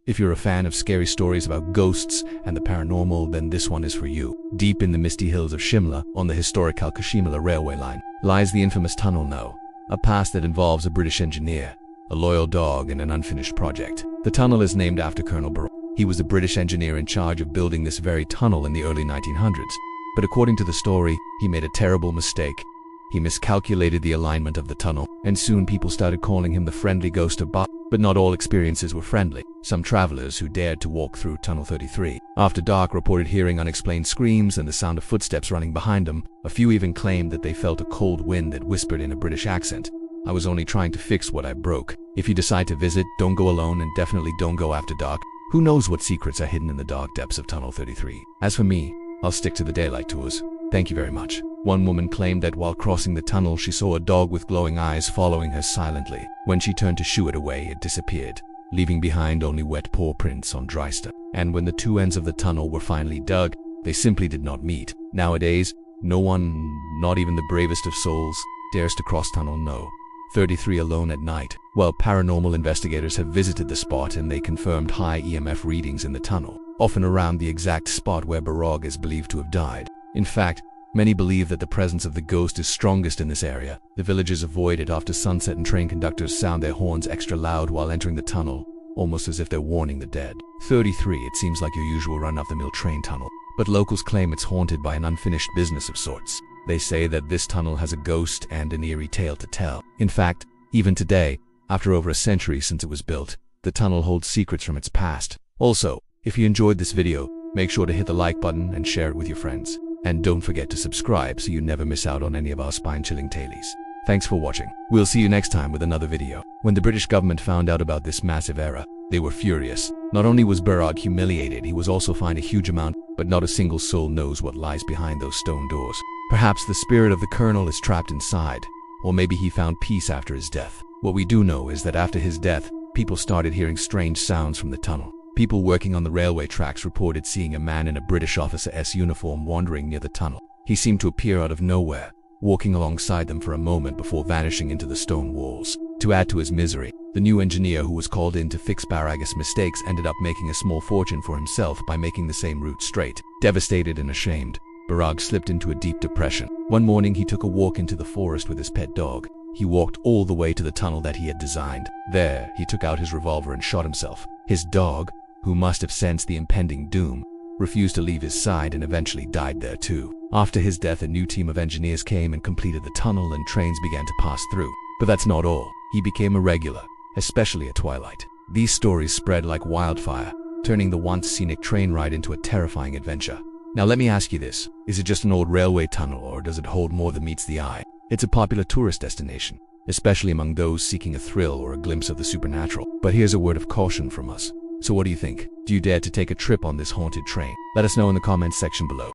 If you're a fan of scary stories about ghosts and the paranormal, then this one is for you. Deep in the misty hills of Shimla, on the historic Kalka-Shimla railway line, lies the infamous Tunnel No, a past that involves a British engineer, a loyal dog, and an unfinished project. The tunnel is named after Colonel Barog. He was the British engineer in charge of building this very tunnel in the early 1900s. But according to the story, he made a terrible mistake. He miscalculated the alignment of the tunnel, and soon people started calling him the friendly ghost of Barog. But not all experiences were friendly. Some travelers who dared to walk through Tunnel 33 after dark reported hearing unexplained screams and the sound of footsteps running behind them. A few even claimed that they felt a cold wind that whispered in a British accent, "I was only trying to fix what I broke." If you decide to visit, don't go alone, and definitely don't go after dark. Who knows what secrets are hidden in the dark depths of Tunnel 33. As for me, I'll stick to the daylight tours. Thank you very much. One woman claimed that while crossing the tunnel, she saw a dog with glowing eyes following her silently. When she turned to shoo it away, it disappeared, leaving behind only wet paw prints on dry stuff. And when the two ends of the tunnel were finally dug, they simply did not meet. Nowadays, no one, not even the bravest of souls, dares to cross Tunnel No. 33 alone at night. Well, paranormal investigators have visited the spot and they confirmed high EMF readings in the tunnel, often around the exact spot where Barog is believed to have died. In fact, many believe that the presence of the ghost is strongest in this area. The villagers avoid it after sunset, and train conductors sound their horns extra loud while entering the tunnel, almost as if they're warning the dead. 33, it seems like your usual run-of-the-mill train tunnel, but locals claim it's haunted by an unfinished business of sorts. They say that this tunnel has a ghost and an eerie tale to tell. In fact, even today, after over a century since it was built, the tunnel holds secrets from its past. Also, if you enjoyed this video, make sure to hit the like button and share it with your friends. And don't forget to subscribe so you never miss out on any of our spine-chilling tales. Thanks for watching. We'll see you next time with another video. When the British government found out about this massive error, they were furious. Not only was Barog humiliated, he was also fined a huge amount, but not a single soul knows what lies behind those stone doors. Perhaps the spirit of the colonel is trapped inside, or maybe he found peace after his death. What we do know is that after his death, people started hearing strange sounds from the tunnel. People working on the railway tracks reported seeing a man in a British officer's uniform wandering near the tunnel. He seemed to appear out of nowhere, walking alongside them for a moment before vanishing into the stone walls. To add to his misery, the new engineer who was called in to fix Barog's mistakes ended up making a small fortune for himself by making the same route straight. Devastated and ashamed, Barog slipped into a deep depression. One morning he took a walk into the forest with his pet dog. He walked all the way to the tunnel that he had designed. There, he took out his revolver and shot himself. His dog, who must have sensed the impending doom, refused to leave his side and eventually died there too. After his death, a new team of engineers came and completed the tunnel, and trains began to pass through. But that's not all. He became a regular, especially at twilight. These stories spread like wildfire, turning the once scenic train ride into a terrifying adventure. Now let me ask you this, is it just an old railway tunnel, or does it hold more than meets the eye? It's a popular tourist destination, especially among those seeking a thrill or a glimpse of the supernatural. But here's a word of caution from us. So what do you think? Do you dare to take a trip on this haunted train? Let us know in the comments section below.